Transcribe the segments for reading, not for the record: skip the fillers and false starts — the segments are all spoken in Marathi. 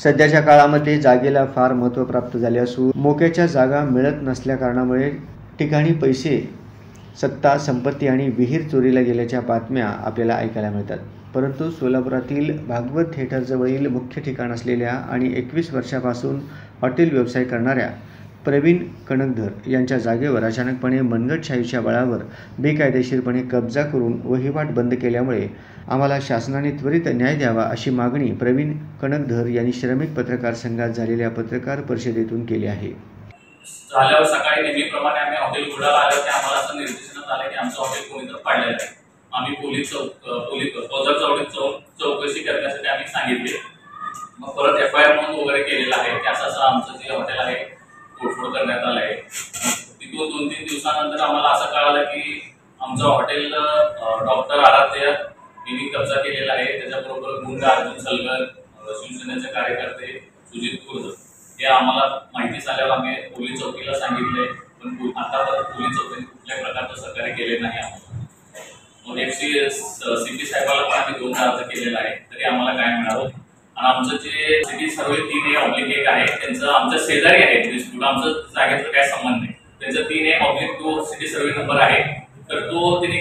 सध्याच्या काळामध्ये जागेला फार महत्त्व प्राप्त झाले असून मोक्याच्या जागा मिळत नसल्याकारणामुळे ठिकाणी पैसे, सत्ता, संपत्ती आणि विहीर चोरीला गेल्याच्या बातम्या आपल्याला ऐकायला मिळतात. परंतु सोलापुरातील भागवत थिएटरजवळील मुख्य ठिकाण असलेल्या आणि 21 वर्षापासून हॉटेल व्यवसाय करणाऱ्या प्रवीण कणकधर यांच्या जागेवर अचानकपणे मनगटशाहीच्या बळावर बेकायदेशीरपणे कब्जा करून वहिवाट बंद केल्यामुळे आम्हाला शासनाने त्वरित न्याय द्यावा अशी मागणी प्रवीण कणकधर यांनी श्रमिक पत्रकार संघात झालेल्या पत्रकार परिषदेतून केली आहे. झाल्यावर सकाळी नेहमीप्रमाणे आम्ही हॉटेल उघडायला आलो की आम्हाला असं निर्देशनात आलं की आमचं हॉटेल कोणीतरी पाडलेलं आहे. आम्ही पोलीस पदर चौकशी करण्यासाठी आम्ही सांगितले. मग परत FIR नोंद वगैरे केलेला आहे की असं आमचं जे हॉटेल आहे तोडफोड करण्यात आलं आहे. तिथून 2-3 दिवसानंतर आम्हाला असं कळालं की आमचं हॉटेल डॉक्टर आराध्य यांनी कब्जा केलेला आहे. त्याच्याबरोबर गुंड अर्जुन सलगर, शिवसेनेचे कार्यकर्ते सुजित खुर्द हे आम्हाला माहिती झाल्यावर आम्ही पोलीस चौकीला सांगितले. पण आतापर्यंत पोलीस चौकीने कुठल्याही प्रकारचं सहकार्य केले नाही आम्हाला. मग CP साहेबाला पण आम्ही 2 अर्ज केलेला आहे, तरी आम्हाला काय मिळालं. आणि आमचं जे सिटी सर्वे 3A/1 आहे त्यांचं आमच्या शेजारी आहे डिस्प्यूट, आमचं जागेचा काय संबंध नाही. त्यांचा 3A/2 सिटी सर्वे नंबर आहे, तर तो त्यांनी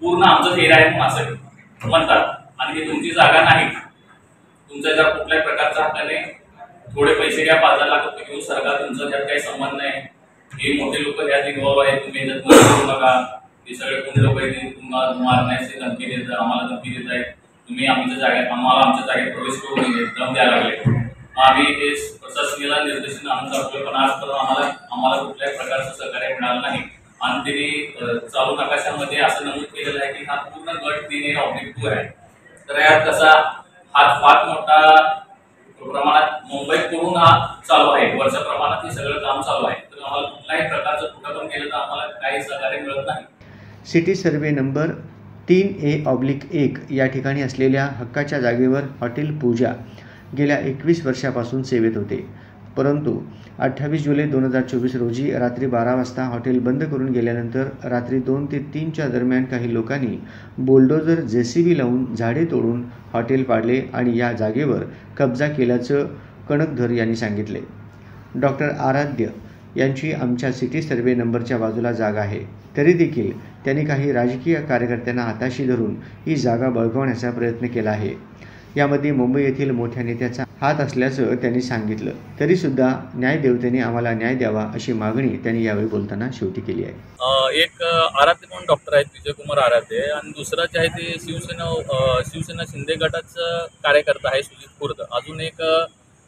पूर्ण आमचं एरिया आहे म्हणून असं म्हणतात. आणि ही तुमची जागा नाही, तुमच्या जर कुठल्याही प्रकारच्या हक्काने थोडे पैसे घ्या, 5,000 लाख रुपये घेऊन सरकार, तुमचा त्यात काही संबंध नाही. हे मोठे लोक यात इन्व्हॉल्व आहेत, तुम्ही याच्यात करू नका. हे सगळे कोणी लोक तुम्हाला मारण्याची धमकी देत, आम्हाला धमकी देत आहेत. तुम्ही आम्हाला आमच्या जागेत प्रवेश करू नये, दम द्यायला लागले. मग आम्ही हे प्रशासनाला निर्देशन आणून दाखवले, पण आजपर्यंत आम्हाला कुठल्याही प्रकारचं सहकार्य मिळालं नाही. आणि त्यांनी चालू नकाशामध्ये असं नमूद केलेलं आहे की हा पूर्ण गट 3A/2 आहे. तर यात कसा हा फार मोठा प्रमाणात मुंबईकडून हा चालू आहे, वर्षा प्रमाणात हे सगळं काम चालू आहे. तर आम्हाला कुठल्याही प्रकारचं कुठं पण केलं तर आम्हाला काही सहकार्य मिळत नाही. सिटी सर्वे नंबर 3A/1 या ठिकाणी असलेल्या हक्काच्या जागेवर हॉटेल पूजा गेल्या 21 वर्षापासून सेवेत होते. परंतु 28 जुलै 2024 रोजी रात्री 12 वाजता हॉटेल बंद करून गेल्यानंतर रात्री 2 ते 3च्या दरम्यान काही लोकांनी बुलडोजर JCB लावून झाडे तोडून हॉटेल पाडले आणि या जागेवर कब्जा केल्याचं कणकधर यांनी सांगितले. डॉक्टर आराध्य यांची आमच्या सिटी सर्वे नंबरच्या बाजूला जागा आहे, तरी देखील त्यांनी काही राजकीय कार्यकर्त्यांना हाताशी धरून ही जागा बळकावण्याचा प्रयत्न केला आहे. यामध्ये मुंबई येथील मोठ्या नेत्याचा हात असल्याचं त्यांनी सांगितलं. तरीसुद्धा न्यायदेवतेने आम्हाला न्याय द्यावा अशी मागणी त्यांनी यावेळी बोलताना शेवटी केली आहे. एक आराध्य म्हणून डॉक्टर आहेत, विजयकुमार आराध्य, आणि दुसरं जे आहे ते शिवसेना शिंदे गटाचं कार्यकर्ता आहे सुजित खुर्द. अजून एक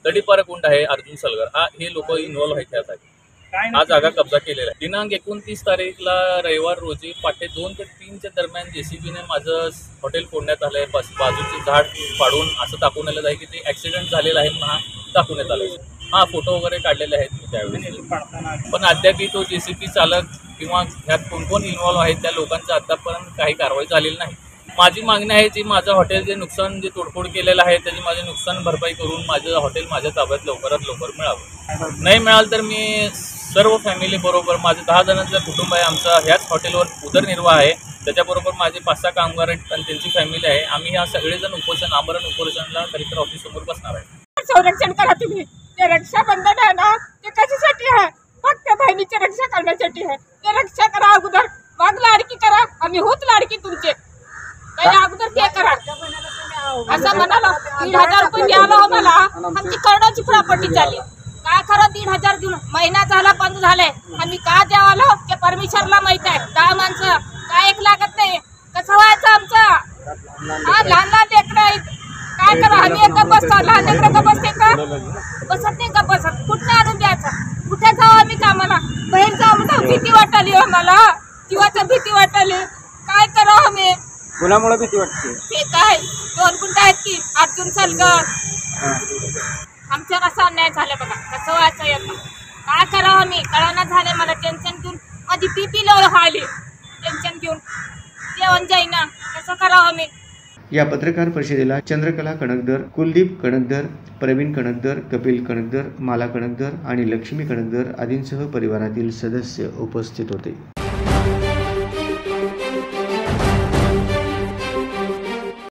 तडीपार गुंड आहे अर्जुन सलगर. हे लोक इन्व्हॉल्व आहेत त्यासाठी. हा जागा कब्जा केलेला आहे. दिनांक 29 तारीखला रविवार रोजी पहाटे 2 ते 3च्या दरम्यान JCBने माझं हॉटेल फोडण्यात आलंय. बाजूचे झाड पाडून असं दाखवून आलं आहे की ते ॲक्सिडेंट झालेला आहे म्हणून हा दाखवण्यात आलं. हा फोटो वगैरे काढलेले आहेत मी त्यावेळेस. पण अद्याप तो JCB चालक किंवा ह्यात कोण इन्व्हॉल्व आहेत त्या लोकांचं आतापर्यंत काही कारवाई झालेली नाही. माझी मागणी आहे जी माझं हॉटेल जे नुकसान जे तोडफोड केलेलं आहे त्याची माझे नुकसान भरपाई करून माझं हॉटेल माझ्या ताब्यात लवकरात लवकर मिळावं. नाही मिळालं तर मी सर्व फॅमिली बरोबर, माझं 10 जणांचं कुटुंब आहे, आमचा ह्याच हॉटेलवर उदरनिर्वाह आहे. त्याच्याबरोबर माझे 5-6 कामगार आहेत आणि त्यांची फॅमिली आहे. आम्ही ह्या सगळेजण आमरण उपोषणला कलेक्टर ऑफिस समोर बसणार आहे. संरक्षण करा तुम्ही. ते रक्षाबंधन आहे ना, ते कशासाठी आहे? फक्त बहिणीची रक्षा करण्यासाठी आहे. ते रक्षा करा अगोदर, मग लाडकी करा. आम्ही होत लाडकी तुमचे, त्याच्या अगोदर ते करा. असं म्हणाला 1,000 रुपये द्यायला हो मला. आमची कर्णाची प्रॉपर्टी झाली. काय खरं 1,000 घेऊन महिना झाला बंद झालाय. आम्ही का द्यावालो ते परमेश्वरला माहित आहे. 10 माणसं काय 1 लागत नाही. कसं व्हायचं आमचं? हा लहान लेकरं आहेत, काय करा आम्ही एका बसतो. लहान लेकरं का बसते का? बसत नाही का? बसत कुठं आणून द्यायचं? कुठे जाऊ आम्ही कामाला? बाहेर जाऊ म्हणून भीती वाटली आम्हाला, जीवाची भीती वाटली. काय करा आम्ही? कोणामुळे भीती वाटते? ते काय 2 गुंड आहेत की अर्जुन सलगर. आमच्यावर असा अन्याय झाला बघा. कसं व्हायचं यांना? काय करावं आम्ही? कळना झाले मला. टेन्शन घेऊन माझी BP लो व्हायली. टेन्शन घेऊन जेवण जाईना. कसं करावं आम्ही? या पत्रकार परिषदेला चंद्रकला कणकधर, कुलदीप कणकधर, प्रवीण कणकधर, कपिल कणकधर, माला कणकधर आणि लक्ष्मी कणकधर आदींसह परिवारातील सदस्य उपस्थित होते.